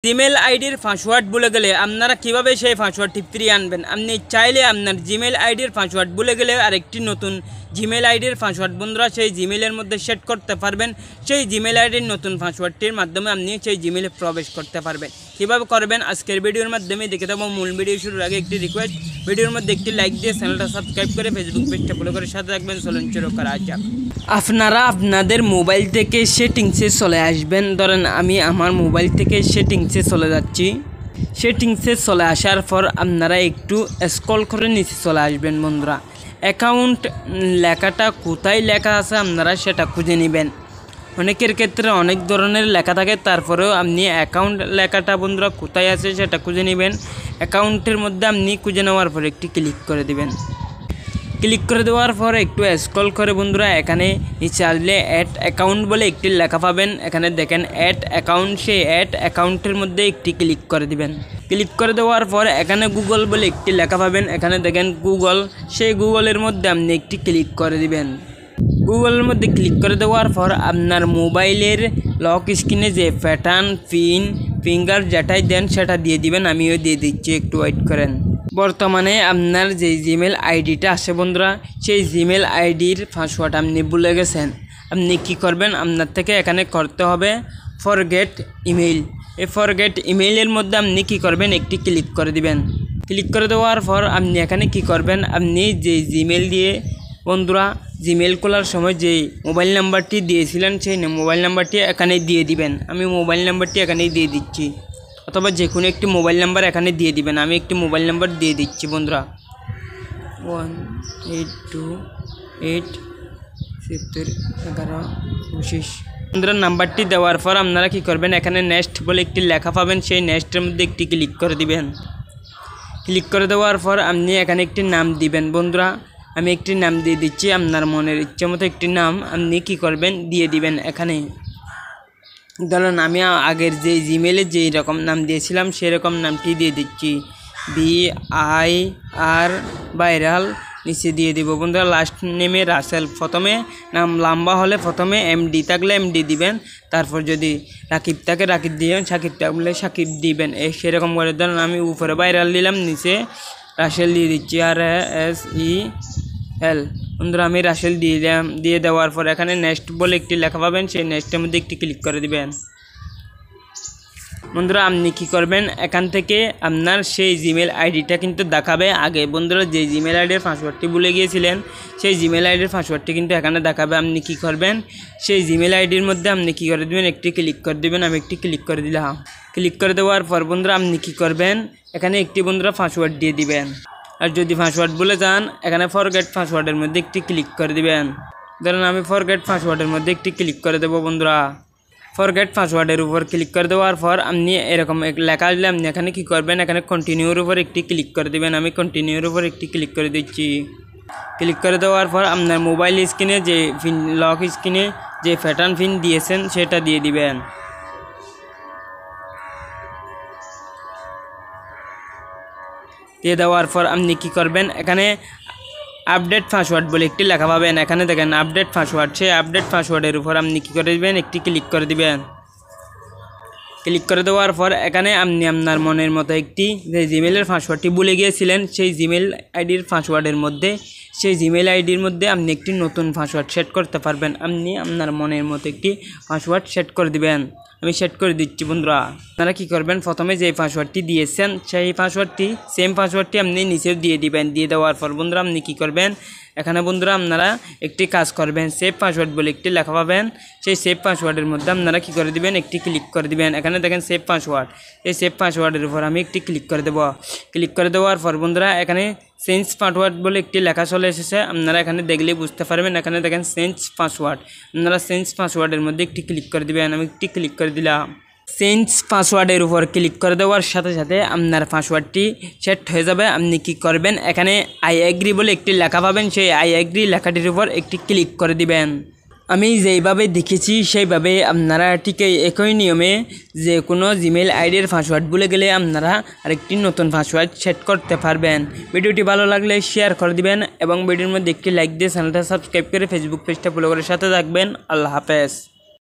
Gmail আইডির password ভুলে গেলে আপনারা কিভাবে সেই পাসওয়ার্ডটি ফিরিয়ে আনবেন। আপনি চাইলে আপনার জিমেল আইডির পাসওয়ার্ড ভুলে গেলে আরেকটি নতুন জিমেল আইডির পাসওয়ার্ড বন্ধুরা সেই জিমেলের মধ্যে সেট করতে পারবেন। সেই জিমেল আইডির নতুন পাসওয়ার্ডটির মাধ্যমে আপনি সেই জিমেলে প্রবেশ করতে পারবেন। কীভাবে করবেন আজকের ভিডিওর মাধ্যমে দেখে দেবো। মূল ভিডিও শুরুর আগে একটি রিকোয়েস্ট, ভিডিওর মধ্যে একটি লাইক দিয়ে চ্যানেলটা সাবস্ক্রাইব করে ফেসবুক পেজটা ফলো করে সাথে রাখবেন। চলুন শুরু করা যাক। আপনারা আপনাদের মোবাইল থেকে সেটিংসে চলে আসবেন। ধরেন আমি আমার মোবাইল থেকে সেটিংসে চলে যাচ্ছি। সেটিংসে চলে আসার পর আপনারা একটু স্ক্রল করে নিচে চলে আসবেন বন্ধুরা। অ্যাকাউন্ট লেখাটা কোথায় লেখা আছে আপনারা সেটা খুঁজে নেবেন। অনেকের ক্ষেত্রে অনেক ধরনের লেখা থাকে, তারপরেও আপনি অ্যাকাউন্ট লেখাটা বন্ধুরা কোথায় আছে সেটা খুঁজে নেবেন। অ্যাকাউন্টের মধ্যে আপনি খুঁজে নেওয়ার পর একটি ক্লিক করে দিবেন। ক্লিক করে দেওয়ার পর একটু স্ক্রল করে বন্ধুরা এখানে নিচে আসলে অ্যাড অ্যাকাউন্ট বলে একটি লেখা পাবেন। এখানে দেখেন অ্যাড অ্যাকাউন্ট, সেই অ্যাড অ্যাকাউন্টের মধ্যে একটি ক্লিক করে দিবেন। ক্লিক করে দেওয়ার পর এখানে গুগল বলে একটি লেখা পাবেন। এখানে দেখেন গুগল, সেই গুগলের মধ্যে আপনি একটি ক্লিক করে দিবেন। গুগলের মধ্যে ক্লিক করে দেওয়ার পর আপনার মোবাইলের লক স্ক্রিনে যে প্যাটার্ন, পিন, ফিঙ্গার যেটাই দেন সেটা দিয়ে দিবেন। আমিও দিয়ে দিচ্ছি, একটু ওয়েট করেন। বর্তমানে আপনার যে জিমেল আইডিটা আছে বন্ধুরা, সেই জিমেল আইডির পাসওয়ার্ড আপনি ভুলে গেছেন। আপনি কি করবেন, আপনার থেকে এখানে করতে হবে ফরগেট ইমেইল। এই ফরগেট ইমেইলের মধ্যে আপনি কি করবেন, একটি ক্লিক করে দিবেন। ক্লিক করে দেওয়ার পর আপনি এখানে কি করবেন, আপনি যে জিমেল দিয়ে বন্ধুরা জিমেল খোলার সময় যে মোবাইল নাম্বারটি দিয়েছিলেন সেই মোবাইল নাম্বারটি এখানে দিয়ে দিবেন। আমি মোবাইল নাম্বারটি এখানেই দিয়ে দিচ্ছি, অথবা যে কোনো একটি মোবাইল নাম্বার এখানে দিয়ে দিবেন। আমি একটি মোবাইল নাম্বার দিয়ে দিচ্ছি বন্ধুরা, 1828701125। বন্ধুরা নাম্বারটি দেওয়ার পর আপনারা কি করবেন, এখানে নেক্সট বলে একটি লেখা পাবেন, সেই নেক্সটের মধ্যে একটি ক্লিক করে দিবেন। ক্লিক করে দেওয়ার পর আপনি এখানে একটি নাম দিবেন বন্ধুরা। আমি একটি নাম দিয়ে দিচ্ছি, আপনার মনের ইচ্ছে মতো একটি নাম আপনি কি করবেন দিয়ে দিবেন। এখানে ধরুন আমি আগের যে জিমেলে যেই রকম নাম দিয়েছিলাম সেরকম নামটি দিয়ে দিচ্ছি, VIR ভাইরাল, নিচে দিয়ে দিব বন্ধুরা। লাস্ট নেমে রাসেল। প্রথমে নাম লম্বা হলে প্রথমে MD থাকলে MD দিবেন, তারপর যদি রাকিব থাকে রাকিব দিবেন, সাকিব থাকলে সাকিব দিবেন। সেরকম করে ধরুন আমি উপরে ভাইরাল দিলাম, নিচে রাসেল দিয়ে দিচ্ছি, RASEL। বন্ধুরা আমি রাসেল দিয়ে দেওয়ার পর এখানে নেক্সট বলে একটি লেখা পাবেন, সেই নেক্সটের মধ্যে একটি ক্লিক করে দিবেন। বন্ধুরা আপনি কি করবেন, এখান থেকে আপনার সেই জিমেল আইডিটা কিন্তু দেখাবে। আগে বন্ধুরা যে জিমেল আইডির পাসওয়ার্ডটি ভুলে গিয়েছিলেন সেই জিমেল আইডির পাসওয়ার্ডটি কিন্তু এখানে দেখাবে। আপনি কি করবেন, সেই জিমেল আইডির মধ্যে আপনি কি করে দেবেন, একটি ক্লিক করে দেবেন। আমি একটি ক্লিক করে দিলাম। ক্লিক করে দেওয়ার পর বন্ধুরা আপনি কি করবেন, এখানে একটি বন্ধুরা পাসওয়ার্ড দিয়ে দিবেন। আর যদি পাসওয়ার্ড ভুলে যান এখানে ফরগেট পাসওয়ার্ডের মধ্যে একটি ক্লিক করে দিবেন। ধরুন আমি ফরগেট পাসওয়ার্ডের মধ্যে একটি ক্লিক করে দেবো বন্ধুরা। ফরগেট পাসওয়ার্ডের উপর ক্লিক করে দেওয়ার পর আপনি এরকম লেখা আসলে আপনি এখানে কি করবেন, এখানে কন্টিনিউর উপর একটি ক্লিক করে দেবেন। আমি কন্টিনিউর উপর একটি ক্লিক করে দিচ্ছি। ক্লিক করে দেওয়ার পর আপনার মোবাইল স্ক্রিনে যে লক স্ক্রিনে যে প্যাটার্ন পিন দিয়েছেন সেটা দিয়ে দিবেন। দিয়ে দেওয়ার পর আপনি কি করবেন, এখানে আপডেট পাসওয়ার্ড বলে একটি লেখা পাবেন। এখানে দেখেন আপডেট পাসওয়ার্ড, সেই আপডেট পাসওয়ার্ডের উপর আপনি কী করে দেবেন, একটি ক্লিক করে দিবেন। ক্লিক করে দেওয়ার পর এখানে আপনি আপনার মনের মতো একটি যে জিমেলের পাসওয়ার্ডটি ভুলে গিয়েছিলেন সেই জিমেল আইডির পাসওয়ার্ডের মধ্যে, সেই জিমেল আইডির মধ্যে আপনি একটি নতুন পাসওয়ার্ড সেট করতে পারবেন। আপনি আপনার মনের মতো একটি পাসওয়ার্ড সেট করে দিবেন। আমি সেট করে দিচ্ছি বন্ধুরা। আপনারা কী করবেন, প্রথমে যে পাসওয়ার্ডটি দিয়েছেন সেই পাসওয়ার্ডটি সেম পাসওয়ার্ডটি আপনি নিচেও দিয়ে দিবেন। দিয়ে দেওয়ার পর বন্ধুরা আপনি কী করবেন, এখানে বন্ধুরা আপনারা একটি কাজ করবেন, সেভ পাসওয়ার্ড বলে একটি লেখা পাবেন। সেই সেভ পাসওয়ার্ডের মধ্যে আপনারা কী করে দিবেন, একটি ক্লিক করে দিবেন। এখানে দেখেন সেভ পাসওয়ার্ড, এই সেভ পাসওয়ার্ডের উপর আমি একটি ক্লিক করে দেবো। ক্লিক করে দেওয়ার পর বন্ধুরা এখানে চেঞ্জ পাসওয়ার্ড বলে একটি লেখা চলে এসেছে, আপনারা এখানে দেখলেই বুঝতে পারবেন। এখানে দেখেন চেঞ্জ পাসওয়ার্ড, আপনারা চেঞ্জ পাসওয়ার্ডের মধ্যে একটি ক্লিক করে দিবেন। আমি একটি ক্লিক করে দিলাম। চেঞ্জ পাসওয়ার্ডের উপর ক্লিক করে দেওয়ার সাথে সাথে আপনার পাসওয়ার্ডটি সেট হয়ে যাবে। আপনি কি করবেন, এখানে আই এগ্রি বলে একটি লেখা পাবেন, সেই আই এগ্রি লেখাটির উপর একটি ক্লিক করে দিবেন। আমি যেইভাবে দেখেছি সেইভাবে আপনারা ঠিক একই নিয়মে যে কোনো জিমেল আইডির পাসওয়ার্ড ভুলে গেলে আপনারা আরেকটি নতুন পাসওয়ার্ড সেট করতে পারবেন। ভিডিওটি ভালো লাগলে শেয়ার করে দিবেন এবং ভিডিওর মধ্যে একটি লাইক দিয়ে চ্যানেলটা সাবস্ক্রাইব করে ফেসবুক পেজটা ফলো করে সাথে থাকবেন। আল্লাহ হাফেজ।